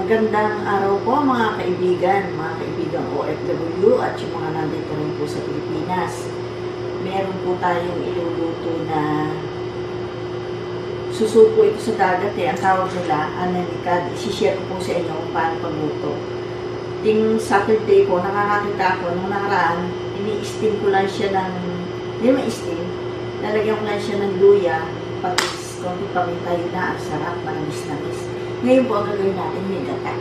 Magandang araw po mga kaibigan OFW at yung mga nandito rin po sa Pilipinas. Meron po tayong iluluto na susupo ito sa dagat Ang tawag nila, ananikad. Isishare ko po sa inyo kung paano pagluto. Ting Saturday po, nakakakita ako nung nakaraan, ini-steam ko lang siya ng, hindi naman steam, lalagyan ko lang siya ng luya, patis, konti paminta yun na, ang sarap, manamis-namis. Ngayon po ang gagawin natin, may gata.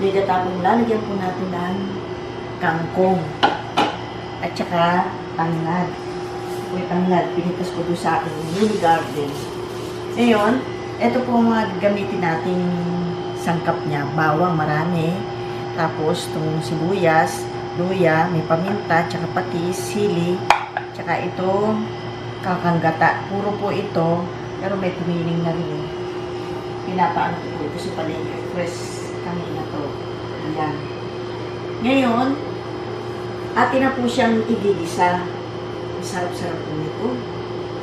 May gata pong lalagyan po natin ng kangkong. At saka tanglad. May tanglad, pinitas ko doon sa aking mini garden. Ngayon, ito po mga gamitin nating sangkap niya. Bawang marami. Tapos itong sibuyas, luya, may paminta, tsaka patis, sili. Tsaka ito, kakanggata. Puro po ito, pero may tumining na rin. Pinapaano ko ito sa palengke. Fresh kanina to. Ayan. Ngayon, atin na po siyang igigisa. Sarap-sarap po nito.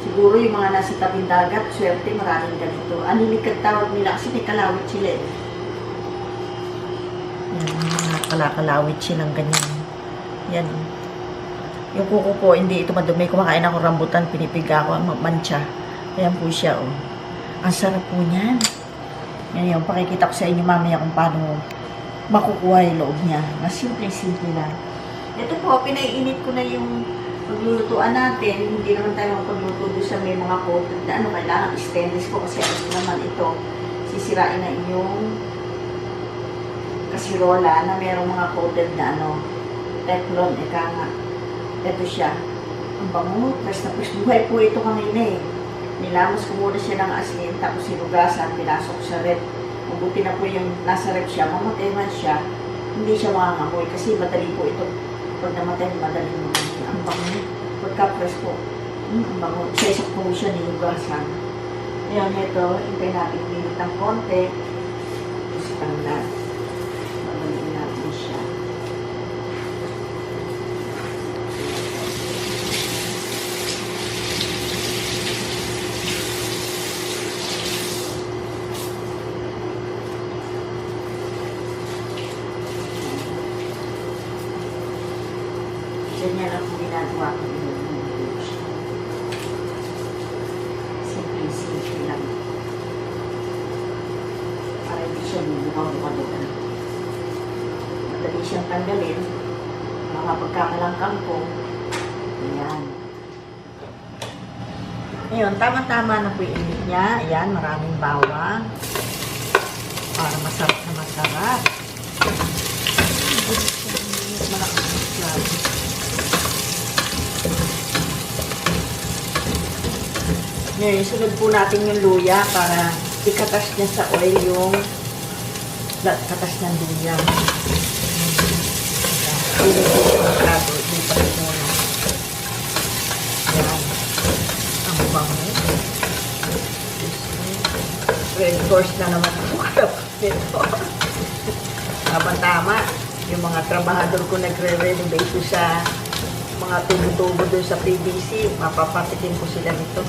Siguro yung mga nasa tabing dagat, swerte maraming ganito. Anilikad tawag nila kasi may kalawit sila eh. Yan, kalakalawit silang ganyan. Yan. Yung kuko ko, hindi ito madumi. Kumakain ako rambutan, pinipiga ako, mancha. Ayan po siya oh. Ang sarap po niyan. Ngayon, pakikita ko sa inyo mamaya kung paano makukuha yung loob niya. Mas simple-simple lang. Ito po, pinaiinit ko na yung paglulutuan natin. Hindi naman tayo magpagluto doon sa may mga coated na kailangan stainless po kasi ito naman ito. Sisirain na inyong kasirola na mayroong mga coated na Teflon, eka nga. Ito siya. Ang bango, press na press. Buhay po ito kanina eh. Nilamos ko muna siya ng asin, tapos sinugasan, pinasok sa rep. Mabuti na po yung nasa rep siya, mamatay man siya, hindi siya makangamoy. Kasi madali po ito. Pag namatay, madali mo. Ang bango. Pagka-press po, ang bango. Isa-isa po siya nilugasan. Ngayon, ito, hintay natin minit ng konti. Tapos tanglad. Babaliin natin siya. Ganyan lang kung ginagawa ko yung simple-simple lang. Para hindi siya lumukaw-lukaw. Madali siyang tanggalin. Mga pagkakalangkang ko. Ayan. Ngayon, tama-tama na po yung init niya. Ayan, maraming bawang. Para masarap na masarap. Malakas lang. Ngayon, sunod po natin yung luya para ikatas niya sa oil yung katas ng luya. Hindi po siya masyado. Hindi pa rin muna. Yan. Ang bango. Red horse na naman ako ito. Habang tama, yung mga trabahador ko nagre-renovate sa mga tubo-tubo doon sa PVC, mapapatikin ko sila nito.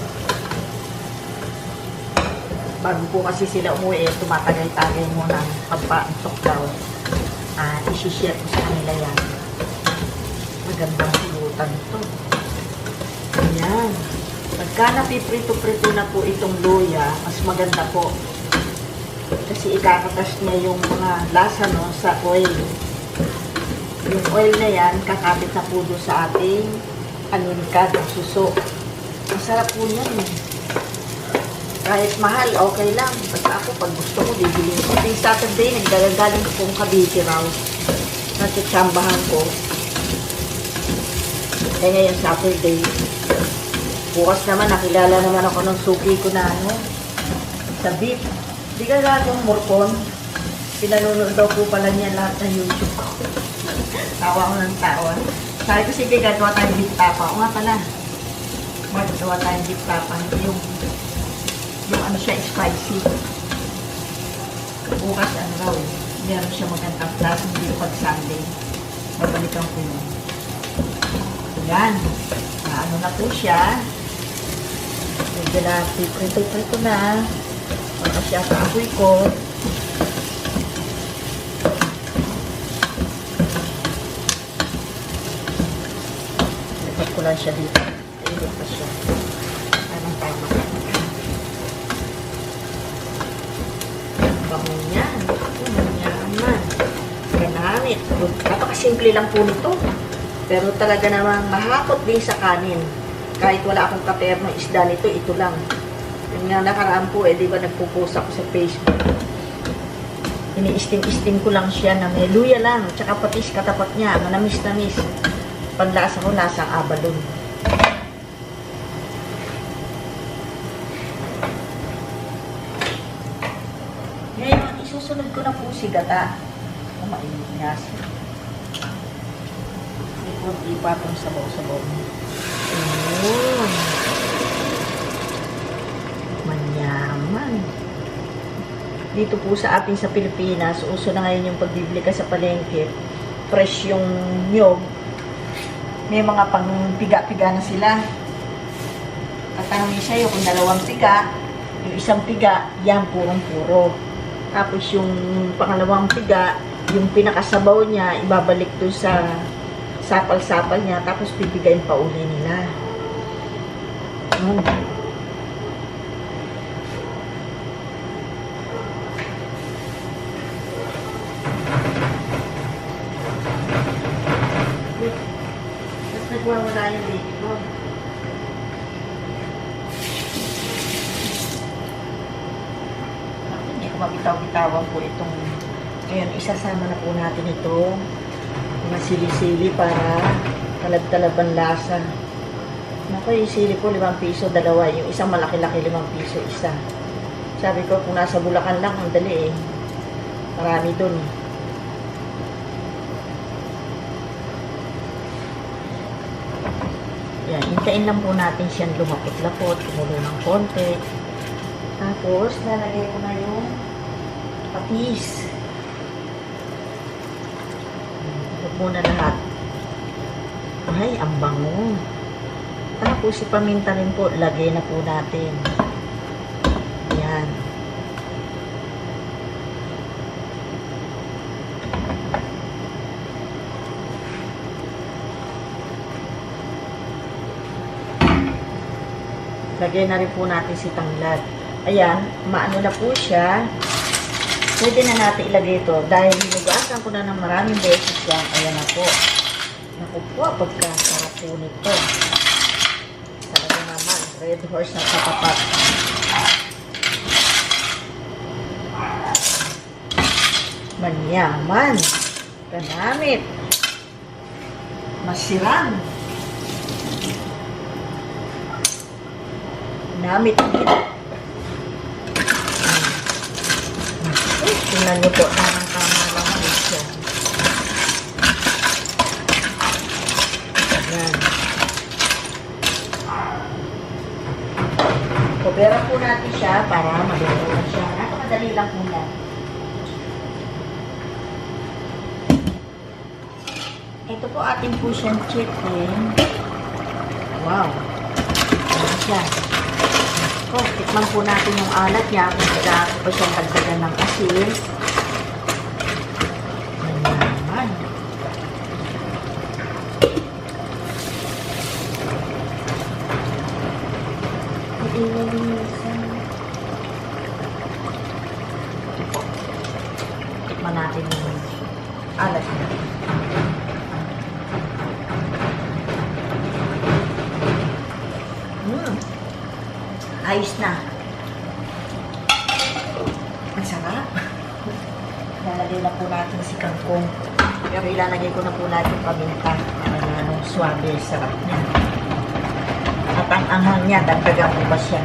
Bago po kasi sila umuwi, tumatagal-tagal muna pagpa-antok daw. Isishare ko sa kanila yan. Magandang pulutan ito. Ayan. Pagka napiprito-prito na po itong luya, mas maganda po. Kasi ikakatas niya yung mga lasa sa oil. Yung oil na yan, kakapit na po doon sa ating aninikad, suso. Masarap po yan eh. Kahit mahal, okay lang. Basta ako, pag gusto ko, bibili ko. Yung Saturday, nagdagaling ko pong Cavite raw. Natutsambahan ko. Eh ngayon, Saturday. Bukas naman, nakilala naman ako ng suki ko na sa beef. Di ka lahat yung morpon. Pinanonood daw po pala niya lahat ng YouTube ko. Tawa ko ng tawa. Sabi ko, sige, gagawa tayong beef tapa. O nga pala. Magagawa tayong beef tapa. Yung siya, spicy. Bukas, raw eh. Meron siya magandang class, hindi pag Sunday. Babalikan ko yun. Yan. Na po siya. Medyo na prito-prito na. Pagka siya sa apoy ko. ko lang siya dito. Ayun pa siya. Anong tama? Bango yan. Manyaman. Ganamit. Napakasimple lang po nito. Pero talaga namang mahakot din sa kanin. Kahit wala akong kaperno isda nito, ito lang. Yung nga nakaraan po, di ba nagpo-post ako sa Facebook. Ini-steam ko lang siya na may luya lang, tsaka patis katapat niya, manamis-namis. Panlasa ko, lasang abalon. Ngayon, isusunod ko na po si gata. Mainit nga siya. May kunti pa itong sabaw-sabaw. Ayun. Manyaman. Dito po sa atin sa Pilipinas, uso na ngayon yung pagbibili ka sa palengke. Fresh yung nyog. May mga pang piga-piga na sila. Tatanungin sa'yo kung 2 piga, yung 1 piga, yan purong-puro. Tapos yung pangalawang piga, yung pinakasabaw niya, ibabalik doon sa sapal-sapal niya, tapos pipigayin pa uli nila. Nagwawala yung dito. Hindi ko mabitaw-bitawan po itong. Ngayon, isasama na po natin ito. Mga sili-sili para talab-talaban lasa. Naku, yung sili po, 5 piso, 2. Yung isang malaki-laki, 5 piso, isa. Sabi ko, kung nasa Bulacan lang, ang dali eh. Marami dun. Yan, hintayin lang po natin siyang lumapot-lapot, kumulo ng konti. Tapos, lalagay ko na yung patis. Huwag muna lahat. Ay, ang bango. Tapos, si paminta rin po, lagay na po natin. Yan. Lagay na rin po natin si tanglad. Ayan, maano na po siya. Pwede na natin ilagay ito. Dahil hinugasan ko na ng maraming beses yan. Ayan na po. Naku po, pagkasarap po nito. Talaga naman, red horse na katapat. Manyaman. Ganamit. Masirang. Namit din. Tingnan nyo po, tamang-tama lang po siya. Ayan. Kubera po natin siya para maluto na siya. Napakadali lang po yan. Ito po ating po siyang chicken. Wow. Ayan siya. Oh, tikman po natin yung alat niya kung kailangan pa siyang dagdagan ng asin. Ayan. Tikman natin yung alat niya. Ayos na. Ang sarap. Lalagay na po natin si kangkong. Pero ilalagay ko na po natin paminta para na swabe, sarap niya. At ang anghang niya, dagdagan ko ba siya?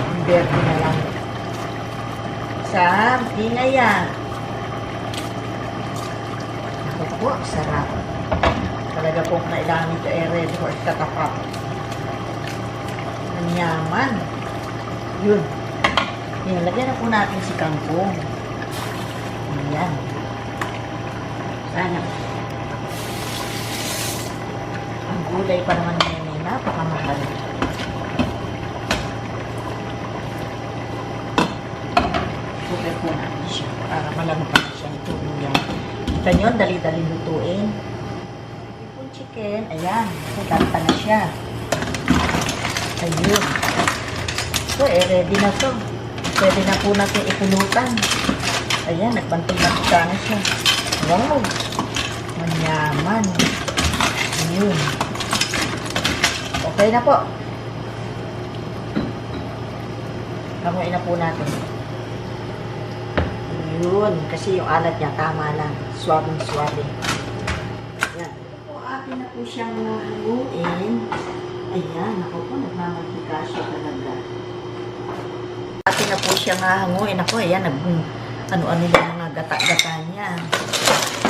Ang verde na lang. Sarap, dinaya. Ako po, sarap. Talaga po kailangan ito ay red horse katapat. Yaman. Yun. Yan, lagyan na po natin si kangkong. Ayan. Sana. Ang gulay pa naman ngayon, napakamahal. Super po natin siya para malamang siya ito. Kita nyo, dali-dali lutuin. Yung chicken. Ayan, kanta na siya. Ayun. So, ready na to. Pwede na po natin ipulutan. Ayan, nagbantay-bantay na siya. Wow! Manyaman. Ayun. Okay na po. Kamuin na po natin. Ayun, kasi yung alat niya tama lang. Suwabing-suwabe. Ayan. Po, akin na po siyang haluin. Ayan, ako po, nagmamagika siya talaga. Akin na po siyang hahanguin. Ako, ayan, ano-ano yung mga gata-gata niya.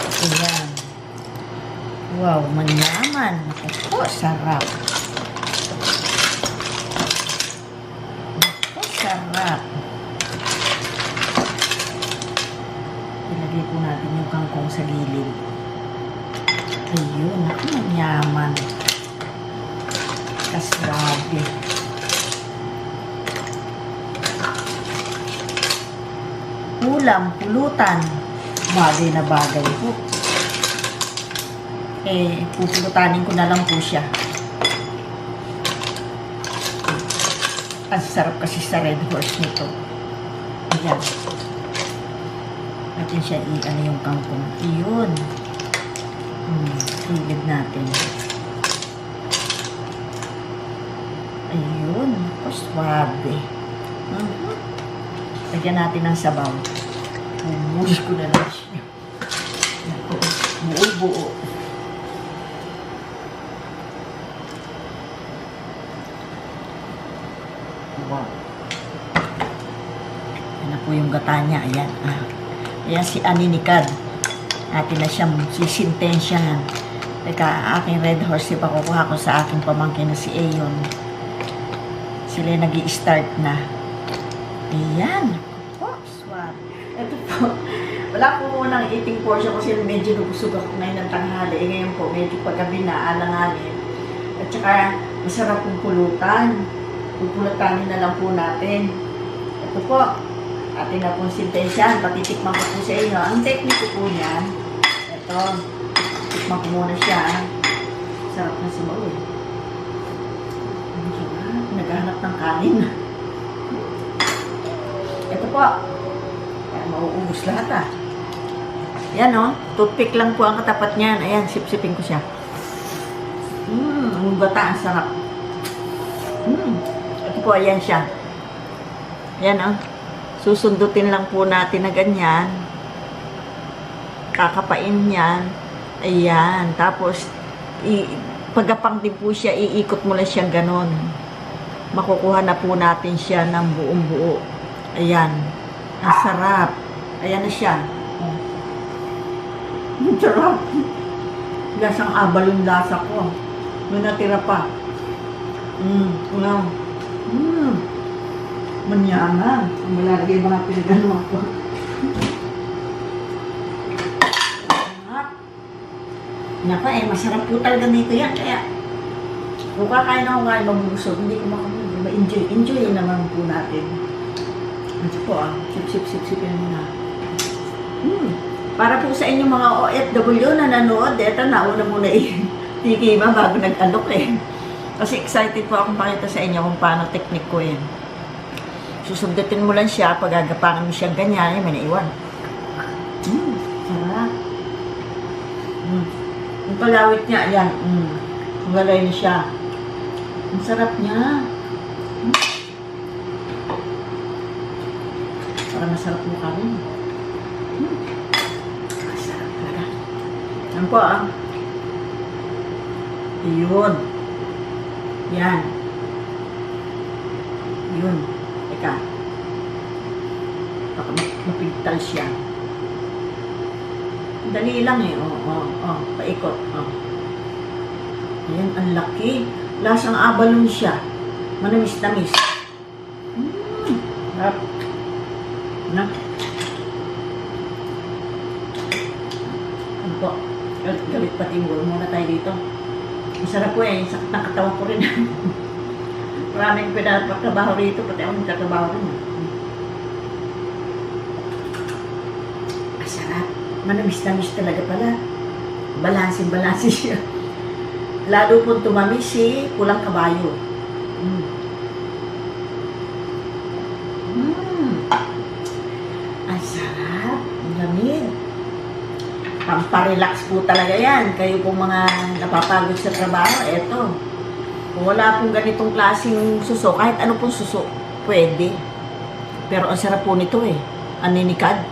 Ayan. Wow, manyaman. Ako po, sarap. Ako, sarap. Ilagay po natin yung kangkong sa gilid. Ayun, ako, manyaman. Kasrabe. Ulam, pulutan. Bagay na bagay po. Pupulutanin ko na lang po siya. Ang sarap kasi sa Red Horse nito. Ayan. Natin siya i-ano yung kangkong. Iyon. Hilid natin. Ayun. Swabe. Lagyan natin ng sabaw. Bumulis ko na lang siya. Buo-buo. Wow. Yan na po yung gata niya. Ayan. Ayan si Aninikad. Atin na siyang sisintensyahan. Teka, aking Red Horse, ipakukuha ko sa aking pamangkin na si Ayon. Sila nag-i-start na. Ayan. Oh, swab. Ito po. Wala po munang eating portion kasi medyo nabusog ako ngayon ng tanghali. Ngayon po, medyo paggabi na, alanganin. At saka, masarap pong pulutan. Pupulutanin na lang po natin. Ito po. Atin na pong sintensyahan. Patitikman ko po sa inyo. Ang tekniko po niyan. Ito. Tikman ko muna siya. Sarap na si Mau. Naghahanap ng kanin. Ito po. Ayan, mauubos lahat Yan toothpick lang po ang katapat niyan. Ayan, sip-sipin ko siya. Ang bata, ang sarap. Ito po, ayan siya. Ayan susundutin lang po natin na ganyan. Kakapain niyan. Ayan, tapos pagapang din po siya, iikot mo lang siyang ganon. Makukuha na po natin siya ng buong buo. Ayan. Ang sarap. Ayan na siya. Ang sarap. Lasang abal yung lasa ko. May natira pa. Manyaman. Ang malalagay mga pinagano ako. Naka masarap po talaga nito yan. Kaya, kung kakain ako ngayon mabusog, hindi ko ma-enjoy. Enjoy naman po natin. Ito po sip-sip-sip-sipin muna. Para po sa inyong mga OFW na nanood, eto nauna muna tikima bago nag-alok Kasi excited po akong pakita sa inyo kung paano technique ko Susundutin mo lang siya, pagagapangan mo siya ganyan, may naiwan. Sarap. Yung palawit niya, ayan. Galay na siya. Ang sarap niya. Parang masarap mo kami. Masarap talaga. Yan po Yun. Yan. Yun. Teka. Baka mapigtal siya. Dali lang paikot. Ayan, ang laki. Lasang abalon siya. Manamis-namis. Harap. Na. Ano po? Galit pati muna tayo dito. Masarap po sakit ng katawan ko rin. Maraming pinapagtrabaho rito, pati ako nagtatrabaho rin. Masarap. Manamis-namis talaga pala. Balansin siya. Lalo pong tumamis si pulang kabayo. Mm. Ang sarap. Ang lamig. Pamparelax po talaga yan. Kayo pong mga napapagod sa trabaho, eto. Kung wala pong ganitong klaseng suso, kahit ano pong suso, pwede. Pero ang sarap po nito eh. Aninikad.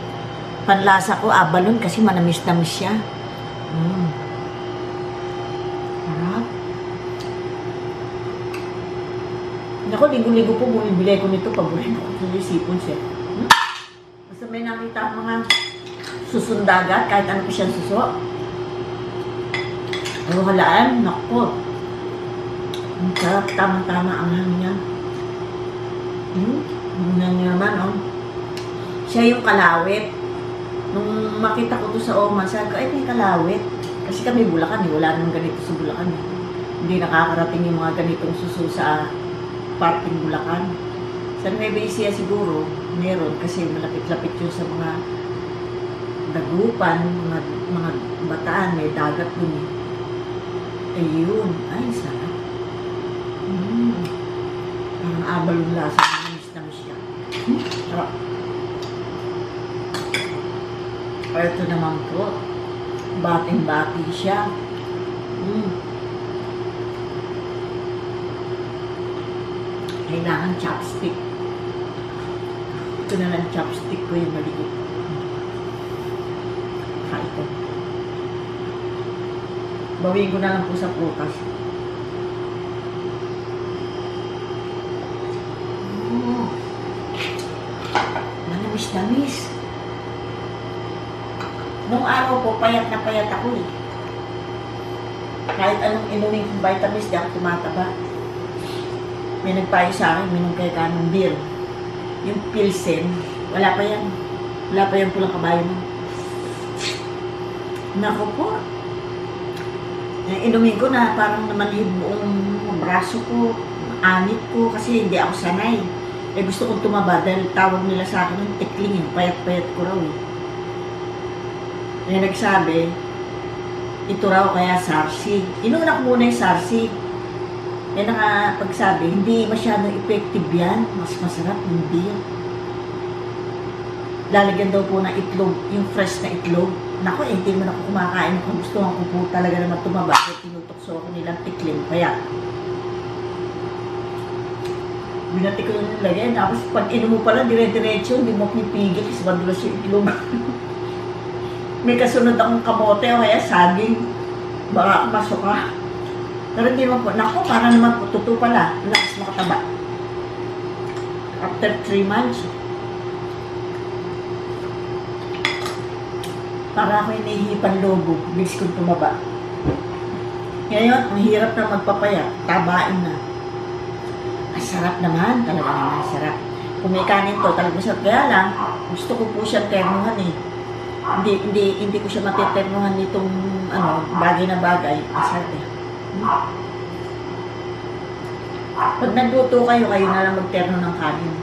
Panlasa ko, abalon kasi manamis-namis siya. Sarap. Naku, linggo-linggo po bumibili ko nito. Paborito ko yung sipon siya. Basta may nakita mga susundagat, kahit ano po siyang suso. Pero halaan, naku. Ang sarap, tamang-tama ang hangin niya. Muna niya naman, oh. Siya yung kalawit. Nung makita ko to sa Oma, sabi ko, ay, may kalawit. Kasi kami Bulacan, wala naman ganito sa Bulacan. Hindi nakakarating yung mga ganitong suso sa parting Bulacan. Sa Nueva Ecija siguro, meron kasi malapit-lapit yun sa mga dagupan, mga bataan, may dagat dun eh. Ayun, ay, sarap. Parang abalong lasa, namis-namis siya. Sarap. Ito naman po, bating-bati siya. Kailangan chopstick. Ito na lang chopstick ko yung maliit. Ito. Bawiin ko na lang po sa prutas. Manamis-namis. Nung araw po, payat na payat ako eh. Kahit anong inumin kong vitamins, di ako tumataba. May nagpayo sa akin, minum kayo ka ng beer. Yung Pilsen, wala pa yan. Wala pa yan pulang kabayo mo. Naku po. Inumin ko na parang namanhid buong braso ko, anit ko, kasi hindi ako sanay. Eh gusto kong tumaba dahil tawag nila sa akin ng tikling, payat-payat ko raw eh. May nagsabi, ito raw kaya sarsi. Inuna ko muna yung sarsi. May nakapagsabi, hindi masyadong effective yan. Mas masarap, hindi. Lalagyan daw po ng itlog, yung fresh na itlog. Naku, hindi mo na ako kumakain. Kung gusto ko po talaga naman tumaba. Kaya tinutokso ako nilang tikling. Kaya, binati ko yung nilagay. Tapos pag inom mo pala, dire-diretso, hindi mo pipigil. Kasi madulas yung itlog. May kasunod akong kamote o kaya saging. Baka masok ka. Pero hindi naman po. Naku, para naman po. Tuto pala. Lakas makataba. After 3 months. Para ako hinihipan lobo. Bilis kong tumaba. Ngayon, ang hirap na magpapaya. Tabain na. Ang sarap naman. Talaga naman sarap. Kung may kanin to, talaga masarap. Kaya lang, gusto ko po siya ternuhan eh. Hindi ko siya matiternuhan nitong bagay na bagay. Masarap eh. Pag nagluto kayo, kayo na lang magterno ng kanin.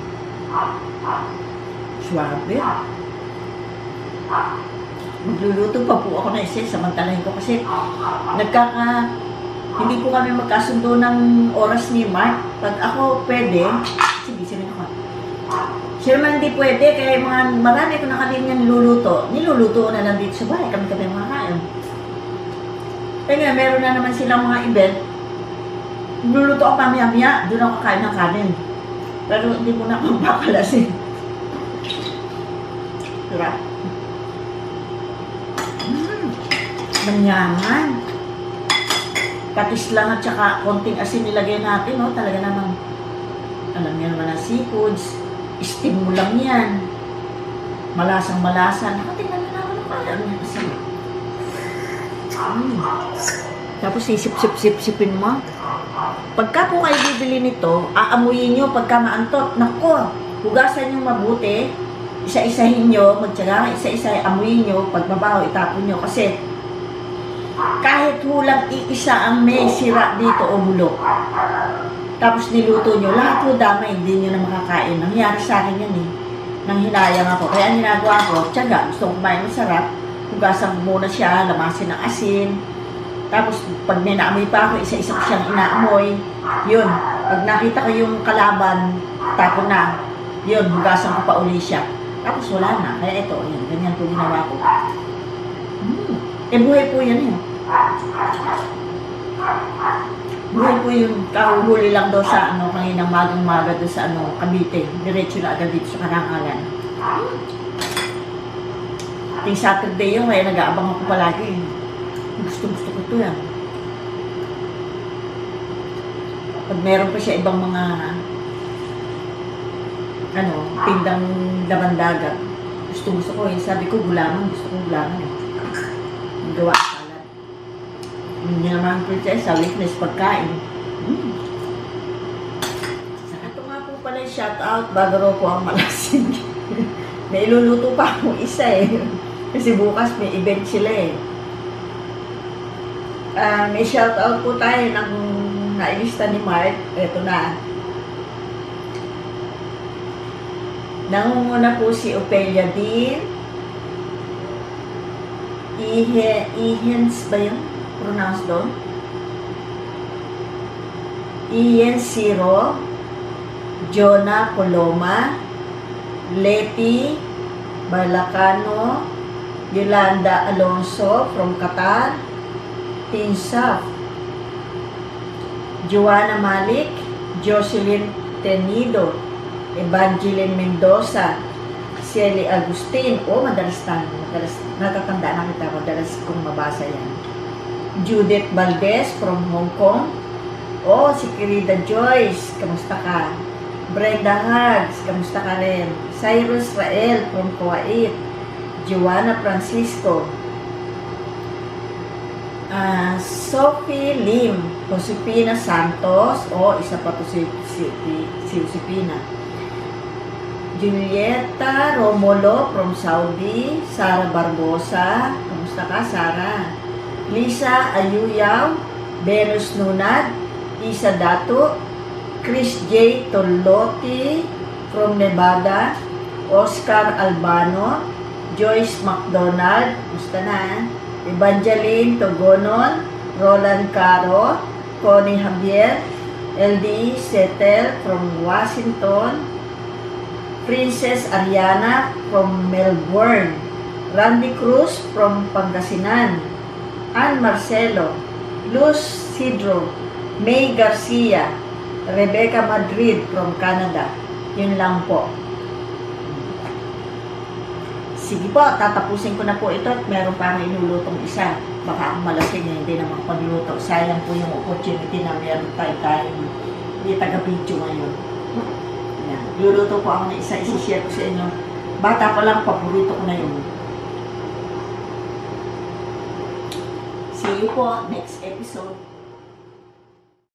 Suwabe. Magluluto pa po ako na isa, samantalahin ko kasi hindi po kami magkasundo ng oras ni Mark. Pag ako pwede, sige, sinin ako. Siya naman hindi pwede, kaya marami ko nakalinya niluluto. Niluluto ko na lang dito sa bahay, kami mga kain. Kaya nga, meron na naman silang mga event. Niluluto ako pamaya-maya, doon ako kain ng kanin. Pero hindi mo na akong bakalasin. Diba? Manyaman. Patis lang at saka konting asin nilagay natin, no? Talaga namang, alam niyo naman ang seafoods. Steam mo lang yan. Malasang-malasa. Nakatingnan na naman ang kaya niya kasi. Tapos sisip-sip-sip-sipin mo. Pagka po kayo bibili nito, aamuyin nyo pagka maantot. Nako, hugasan nyo mabuti. Isa-isahin nyo, magtsaga, isa-isa, amuyin nyo. Pag mabaho, itapon nyo. Kasi kahit hulang iisa ang may sira dito o bulok. Tapos niluto nyo, lahat po damay, hindi nyo na makakain. Nangyari sa akin yan eh. Nang hinayang ako. Kaya ang ginagawa ko, tiyaga, gusto kong kumain masarap. Hugasan mo muna siya, lamasin ng asin. Tapos, pag may naamoy pa ako, isa-isa ko siyang inaamoy. Yun. Pag nakita ko yung kalaban, tapon na. Yun, hugasan ko pa uli siya. Tapos wala na. Kaya ito, yun. Ganyan po ginawa ko. Eh, buhay po yan eh. Buhay po yung kahuhuli lang daw sa kaninang magang-maga doon sa Cavite. Diretso na agad dito sa Karangalan. Ting Saturday yun, kaya nag-aabang ako palagi. Gusto ko ito yan. Pag meron pa siya ibang mga tindang laman dagat. Gusto ko eh. Sabi ko, gulaman. Gusto ko gulaman eh. Gawa salad. Hindi naman prinsesa, weakness pagkain. Saka ito nga po pala yung shoutout bago raw po ang malasing. May iluluto pa akong isa eh. Kasi bukas may event sila eh. May shoutout po tayo ng nailista ni Mark. Ito na. Nangunguna po si Opelia Dean. Ihens ba yun? Pronounce doon? Ian Siro. Jonah Coloma. Leti Balacano. Yolanda Alonso from Qatar. Tinsaf. Joanna Malik. Jocelyn Tenido. Evangeline Mendoza, Ciely Agustin, madalas natatanda na kita, madalas kong mabasa yan. Judith Valdez from Hong Kong, si Querida Joyce, kamusta ka? Brenda Hags, kamusta ka rin? Cyrus Rael from Kuwait, Joanna Francisco, Sophie Lim, Josepina Santos, isa pa to si Josepina. Julieta Romulo from Saudi, Sara Barbosa, kamusta ka Sara? Lisa Ayuyaw, Venus Nunad, Isa Dato, Chris J. Toloti from Nevada, Oscar Albano, Joyce McDonald, kamusta na? Evangeline Togonon, Roland Caro, Connie Javier, LD Setel from Washington, Princess Ariana from Melbourne, Randy Cruz from Pangasinan, Ann Marcelo, Luz Sidro, May Garcia, Rebecca Madrid from Canada. Yun lang po. Sige po, tatapusin ko na po ito at meron pa akong inulutong isa. Baka ang malasing hindi naman pagluto. Sayang po yung opportunity na meron tayo hindi taga-video ngayon. Yan. Luluto po ako na isa, isi-share ko sa inyo. Bata pa lang, paborito ko na yun. See you po next episode.